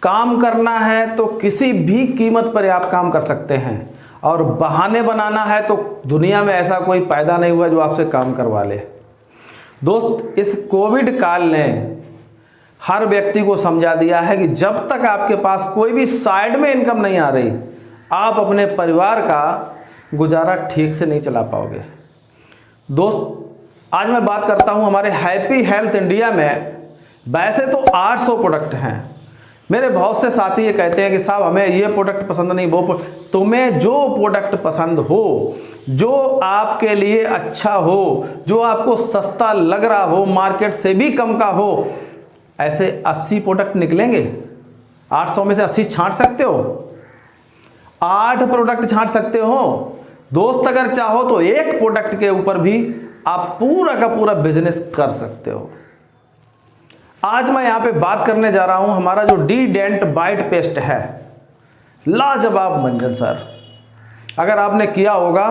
काम करना है तो किसी भी कीमत पर आप काम कर सकते हैं, और बहाने बनाना है तो दुनिया में ऐसा कोई पैदा नहीं हुआ जो आपसे काम करवा ले। दोस्त, इस कोविड काल ने हर व्यक्ति को समझा दिया है कि जब तक आपके पास कोई भी साइड में इनकम नहीं आ रही, आप अपने परिवार का गुजारा ठीक से नहीं चला पाओगे। दोस्त, आज मैं बात करता हूं हमारे हैप्पी हेल्थ इंडिया में वैसे तो 800 प्रोडक्ट हैं। मेरे बहुत से साथी ये कहते हैं कि साहब हमें ये प्रोडक्ट पसंद नहीं, वो तुम्हें जो प्रोडक्ट पसंद हो, जो आपके लिए अच्छा हो, जो आपको सस्ता लग रहा हो, मार्केट से भी कम का हो, ऐसे 80 प्रोडक्ट निकलेंगे। 800 में से 80 छांट सकते हो, 8 प्रोडक्ट छांट सकते हो। दोस्त, अगर चाहो तो एक प्रोडक्ट के ऊपर भी आप पूरा का पूरा बिजनेस कर सकते हो। आज मैं यहां पे बात करने जा रहा हूं हमारा जो डी डेंट बाइट पेस्ट है, लाजवाब मंजन सर। अगर आपने किया होगा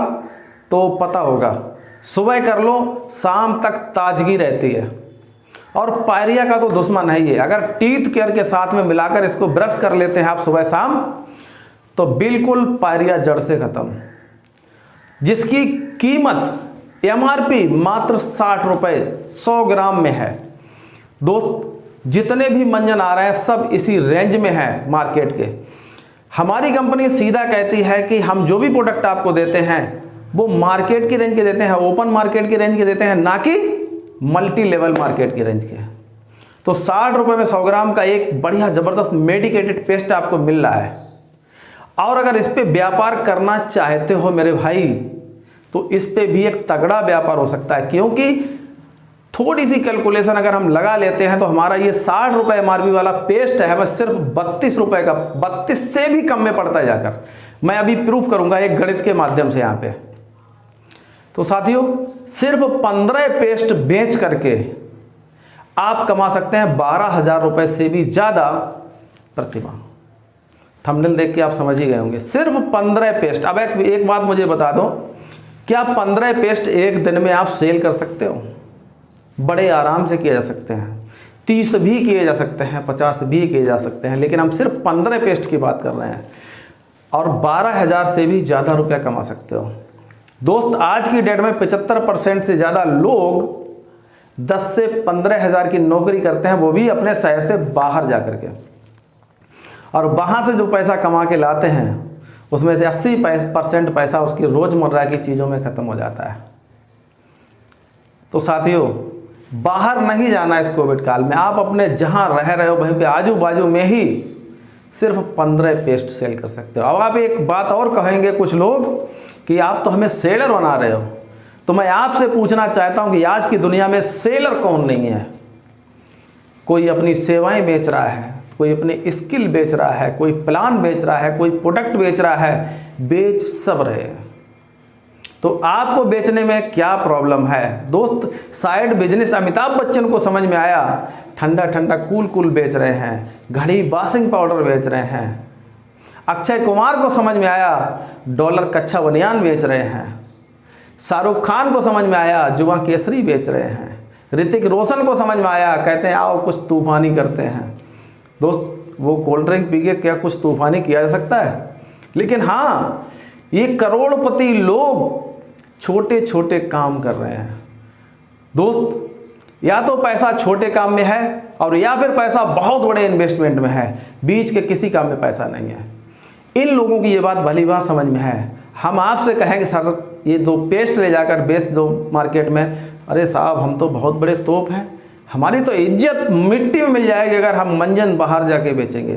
तो पता होगा, सुबह कर लो शाम तक ताजगी रहती है, और पायरिया का तो दुश्मन है ये। अगर टीथ केयर के साथ में मिलाकर इसको ब्रश कर लेते हैं आप सुबह शाम, तो बिल्कुल पायरिया जड़ से खत्म। जिसकी कीमत MRP मात्र 60 रुपये 100 ग्राम में है। दोस्त, जितने भी मंजन आ रहे हैं सब इसी रेंज में है मार्केट के। हमारी कंपनी सीधा कहती है कि हम जो भी प्रोडक्ट आपको देते हैं वो मार्केट की रेंज के देते हैं, ओपन मार्केट की रेंज के देते हैं, ना कि मल्टी लेवल मार्केट की रेंज के। तो 60 रुपये में 100 ग्राम का एक बढ़िया ज़बरदस्त मेडिकेटेड पेस्ट आपको मिल रहा है। और अगर इस पे व्यापार करना चाहते हो मेरे भाई, तो इस पे भी एक तगड़ा व्यापार हो सकता है, क्योंकि थोड़ी सी कैलकुलेशन अगर हम लगा लेते हैं तो हमारा ये 60 रुपये MRP वाला पेस्ट है, हमें सिर्फ 32 रुपये का, 32 से भी कम में पड़ता है जाकर। मैं अभी प्रूफ करूंगा एक गणित के माध्यम से यहाँ पे। तो साथियों, सिर्फ 15 पेस्ट बेच करके आप कमा सकते हैं 12,000 रुपये से भी ज़्यादा प्रतिमाह। थंबनेल देख के आप समझ ही गए होंगे, सिर्फ 15 पेस्ट। अब एक बात मुझे बता दो, क्या 15 पेस्ट एक दिन में आप सेल कर सकते हो? बड़े आराम से किए जा सकते हैं, 30 भी किए जा सकते हैं, 50 भी किए जा सकते हैं, लेकिन हम सिर्फ 15 पेस्ट की बात कर रहे हैं, और 12,000 से भी ज़्यादा रुपया कमा सकते हो। दोस्त, आज की डेट में 75% से ज़्यादा लोग 10 से 15,000 की नौकरी करते हैं, वो भी अपने शहर से बाहर जा कर के, और वहाँ से जो पैसा कमा के लाते हैं उसमें से 80% पैसा उसकी रोज़मर्रा की चीज़ों में ख़त्म हो जाता है। तो साथियों, बाहर नहीं जाना इस कोविड काल में, आप अपने जहाँ रह रहे हो वहीं पे आजू बाजू में ही सिर्फ 15 पेस्ट सेल कर सकते हो। अब आप एक बात और कहेंगे कुछ लोग कि आप तो हमें सेलर बना रहे हो, तो मैं आपसे पूछना चाहता हूँ कि आज की दुनिया में सेलर कौन नहीं है? कोई अपनी सेवाएं बेच रहा है, कोई अपनी स्किल बेच रहा है, कोई प्लान बेच रहा है, कोई प्रोडक्ट बेच रहा है, बेच सब रहे हैं। तो आपको बेचने में क्या प्रॉब्लम है? दोस्त, साइड बिजनेस अमिताभ बच्चन को समझ में आया, ठंडा ठंडा कूल कूल बेच रहे हैं, घड़ी वॉशिंग पाउडर बेच रहे हैं। अक्षय कुमार को समझ में आया, डॉलर कच्छा बनियान बेच रहे हैं। शाहरुख खान को समझ में आया, जुआ केसरी बेच रहे हैं। ऋतिक रोशन को समझ में आया, कहते हैं आओ कुछ तूफानी करते हैं। दोस्त, वो कोल्ड ड्रिंक पी के क्या कुछ तूफानी किया जा सकता है? लेकिन हाँ, ये करोड़पति लोग छोटे छोटे काम कर रहे हैं। दोस्त, या तो पैसा छोटे काम में है, और या फिर पैसा बहुत बड़े इन्वेस्टमेंट में है, बीच के किसी काम में पैसा नहीं है। इन लोगों की ये बात भली बात समझ में है। हम आपसे कहेंगे सर ये 2 पेस्ट ले जाकर बेच दो मार्केट में, अरे साहब हम तो बहुत बड़े तोप हैं, हमारी तो इज्जत मिट्टी में मिल जाएगी अगर हम मंजन बाहर जाके बेचेंगे।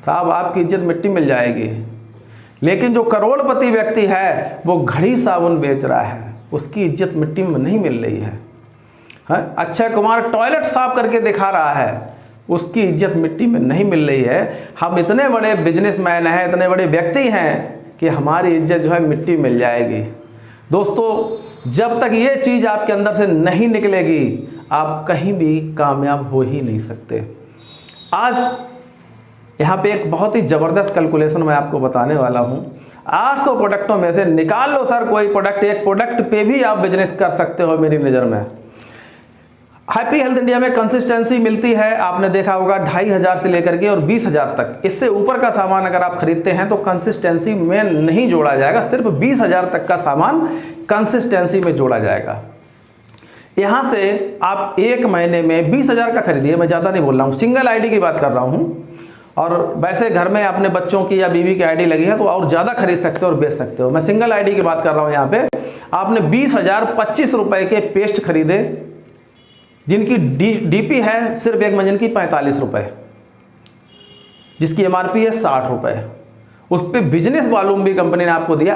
साहब, आपकी इज्जत मिट्टी मिल जाएगी। लेकिन जो करोड़पति व्यक्ति है वो घड़ी साबुन बेच रहा है, उसकी इज्जत मिट्टी में नहीं मिल रही है। अक्षय कुमार टॉयलेट साफ करके दिखा रहा है, उसकी इज्जत मिट्टी में नहीं मिल रही है। हम इतने बड़े बिजनेसमैन हैं, इतने बड़े व्यक्ति हैं कि हमारी इज्जत जो है मिट्टी मिल जाएगी। दोस्तों, जब तक ये चीज़ आपके अंदर से नहीं निकलेगी, आप कहीं भी कामयाब हो ही नहीं सकते। आज यहाँ पे एक बहुत ही ज़बरदस्त कैलकुलेशन मैं आपको बताने वाला हूँ। 800 प्रोडक्टों में से निकाल लो सर कोई प्रोडक्ट, एक प्रोडक्ट पे भी आप बिजनेस कर सकते हो मेरी नज़र में। हैप्पी हेल्थ इंडिया में कंसिस्टेंसी मिलती है, आपने देखा होगा 2500 से लेकर के और 20,000 तक। इससे ऊपर का सामान अगर आप खरीदते हैं तो कंसिस्टेंसी में नहीं जोड़ा जाएगा, सिर्फ 20,000 तक का सामान कंसिस्टेंसी में जोड़ा जाएगा। यहाँ से आप एक महीने में 20,000 का खरीदिए, मैं ज़्यादा नहीं बोल रहा हूँ, सिंगल आईडी की बात कर रहा हूँ। और वैसे घर में अपने बच्चों की या बीवी की आईडी लगी है तो और ज़्यादा खरीद सकते हो और बेच सकते हो। मैं सिंगल आईडी की बात कर रहा हूँ। यहाँ पे आपने 20,025 रुपये के पेस्ट खरीदे जिनकी डीपी है सिर्फ एक मंजन की 45 रुपये, जिसकी एमआरपी है 60 रुपये। उस पर बिजनेस वॉल्यूम भी कंपनी ने आपको दिया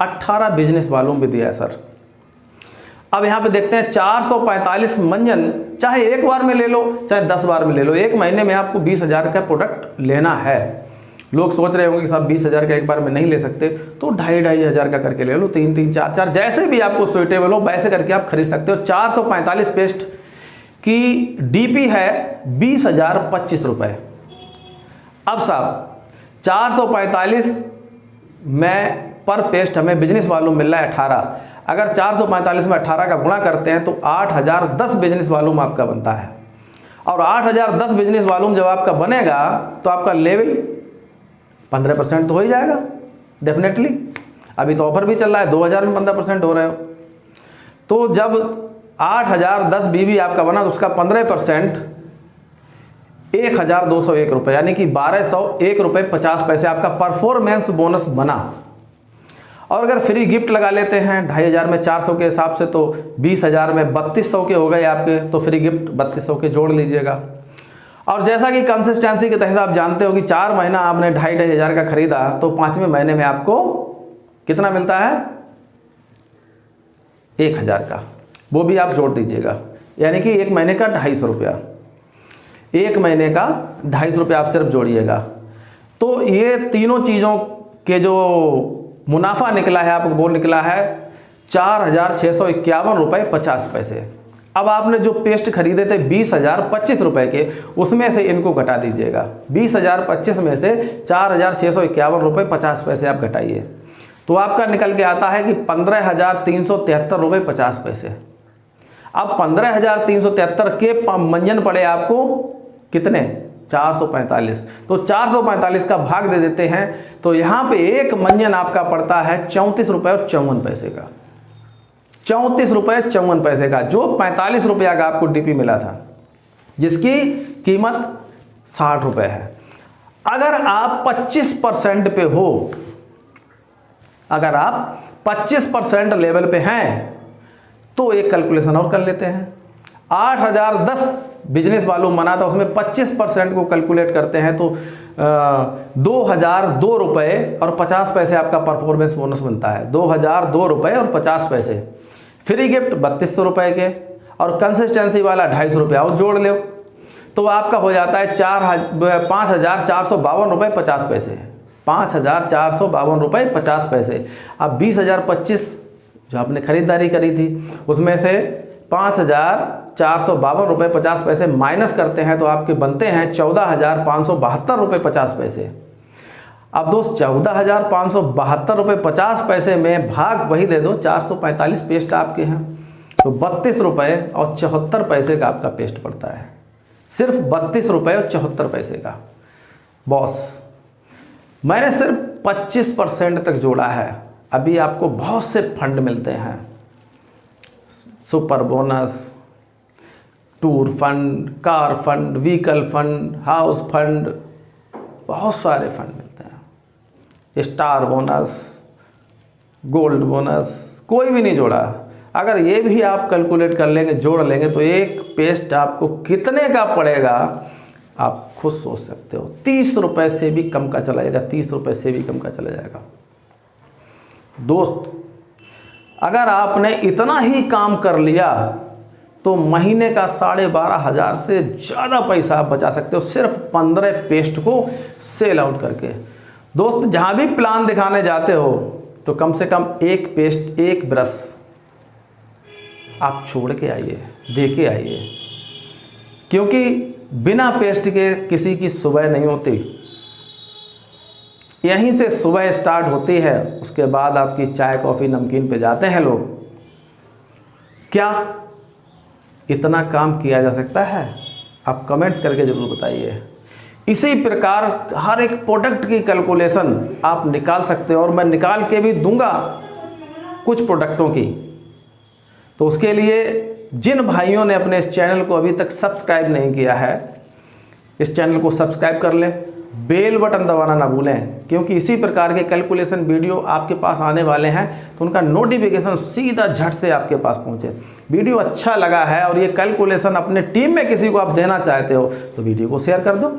18 बिजनेस वॉल्यूम भी दिया है सर। अब यहाँ पे देखते हैं 445 मंजन, चाहे एक बार में ले लो चाहे 10 बार में ले लो, एक महीने में आपको 20,000 का प्रोडक्ट लेना है। लोग सोच रहे होंगे कि साहब 20,000 का एक बार में नहीं ले सकते, तो 2,500 का करके ले लो, 3-3, 4-4, जैसे भी आपको सुइटेबल हो वैसे करके आप खरीद सकते हो। 445 पेस्ट की डीपी है 20,025 रुपये। अब साहब 445 में पर पेस्ट हमें बिजनेस वॉल्यूम मिल रहा है 18। अगर 445 में 18 का गुणा करते हैं तो 8,010 बिजनेस वॉल्यूम आपका बनता है। और 8,010 बिजनेस वॉल्यूम जब आपका बनेगा तो आपका लेवल 15% तो हो ही जाएगा डेफिनेटली। अभी तो ऑफर भी चल रहा है, 2,000 में 15% हो रहे हो। तो जब 8,010 बीबी आपका बना तो उसका 15% 1,201 रुपये, यानी कि 1,201 रुपये 50 पैसे आपका परफॉर्मेंस बोनस बना। और अगर फ्री गिफ्ट लगा लेते हैं 2,500 में 400 के हिसाब से तो 20,000 में 3,200 के हो गए आपके, तो फ्री गिफ्ट 3,200 के जोड़ लीजिएगा। और जैसा कि कंसिस्टेंसी के तहत आप जानते हो कि 4 महीना आपने 2,500 का खरीदा तो 5वें महीने में आपको कितना मिलता है 1,000 का, वो भी आप जोड़ दीजिएगा, यानी कि एक महीने का 250 रुपया, एक महीने का 250 रुपया आप सिर्फ जोड़िएगा। तो ये तीनों चीज़ों के जो मुनाफा निकला है आपको वो निकला है 4,651 रुपये 50 पैसे। अब आपने जो पेस्ट खरीदे थे 20,025 रुपये के, उसमें से इनको घटा दीजिएगा। 20,025 में से 4,651 रुपये 50 पैसे आप घटाइए तो आपका निकल के आता है कि 15,373 रुपये 50 पैसे। अब 15,373 के मंजन पड़े आपको कितने 445, तो 445 का भाग दे देते हैं तो यहाँ पे एक मंजन आपका पड़ता है 34 रुपये और 54 पैसे का, 34 रुपये 54 पैसे का, जो 45 रुपया का आपको डीपी मिला था जिसकी कीमत 60 रुपये है। अगर आप 25% पे हो, अगर आप 25% लेवल पे हैं तो एक कैलकुलेशन और कर लेते हैं। 8,010 बिजनेस वॉल्यूम बना था, उसमें 25% को कैलकुलेट करते हैं तो 2,002 रुपये और 50 पैसे आपका परफॉर्मेंस बोनस बनता है। 2,002 रुपये और 50 पैसे। फ्री गिफ्ट 3,200 रुपये के और कंसिस्टेंसी वाला 250 रुपया और जोड़ लो तो आपका हो जाता है 5,452 रुपये 50 पैसे। 5,452 रुपये 50 पैसे। अब 20,025 जो आपने खरीदारी करी थी उसमें से 5,452 रुपये 50 पैसे माइनस करते हैं तो आपके बनते हैं 14,572 रुपये 50 पैसे। अब दोस्त 14,572 रुपये 50 पैसे में भाग वही दे दो, 445 पेस्ट आपके हैं तो 32 रुपये और 74 पैसे का आपका पेस्ट पड़ता है। सिर्फ 32 रुपये और 74 पैसे का। बॉस मैंने सिर्फ 25% तक जोड़ा है। अभी आपको बहुत से फंड मिलते हैं, super bonus, tour fund, car fund, vehicle fund, house fund, बहुत सारे फंड मिलते हैं, स्टार बोनस, गोल्ड बोनस, कोई भी नहीं जोड़ा। अगर ये भी आप कैलकुलेट कर लेंगे, जोड़ लेंगे तो एक पेस्ट आपको कितने का पड़ेगा आप खुद सोच सकते हो। 30 रुपये से भी कम का चला जाएगा, 30 रुपये से भी कम का चला जाएगा। दोस्त अगर आपने इतना ही काम कर लिया तो महीने का 12,500 से ज़्यादा पैसा आप बचा सकते हो सिर्फ 15 पेस्ट को सेल आउट करके। दोस्त जहाँ भी प्लान दिखाने जाते हो तो कम से कम एक पेस्ट, एक ब्रश आप छोड़ के आइए, दे के आइए, क्योंकि बिना पेस्ट के किसी की सुबह नहीं होती। यहीं से सुबह स्टार्ट होती है, उसके बाद आपकी चाय कॉफ़ी नमकीन पे जाते हैं लोग। क्या इतना काम किया जा सकता है? आप कमेंट्स करके ज़रूर बताइए। इसी प्रकार हर एक प्रोडक्ट की कैलकुलेशन आप निकाल सकते हो और मैं निकाल के भी दूंगा कुछ प्रोडक्टों की। तो उसके लिए जिन भाइयों ने अपने इस चैनल को अभी तक सब्सक्राइब नहीं किया है, इस चैनल को सब्सक्राइब कर लें, बेल बटन दबाना ना भूलें, क्योंकि इसी प्रकार के कैलकुलेशन वीडियो आपके पास आने वाले हैं तो उनका नोटिफिकेशन सीधा झट से आपके पास पहुंचे। वीडियो अच्छा लगा है और ये कैलकुलेशन अपने टीम में किसी को आप देना चाहते हो तो वीडियो को शेयर कर दो,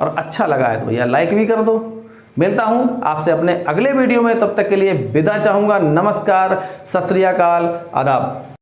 और अच्छा लगा है तो भैया लाइक भी कर दो। मिलता हूं आपसे अपने अगले वीडियो में, तब तक के लिए विदा चाहूँगा। नमस्कार, सत श्री अकाल, आदाब।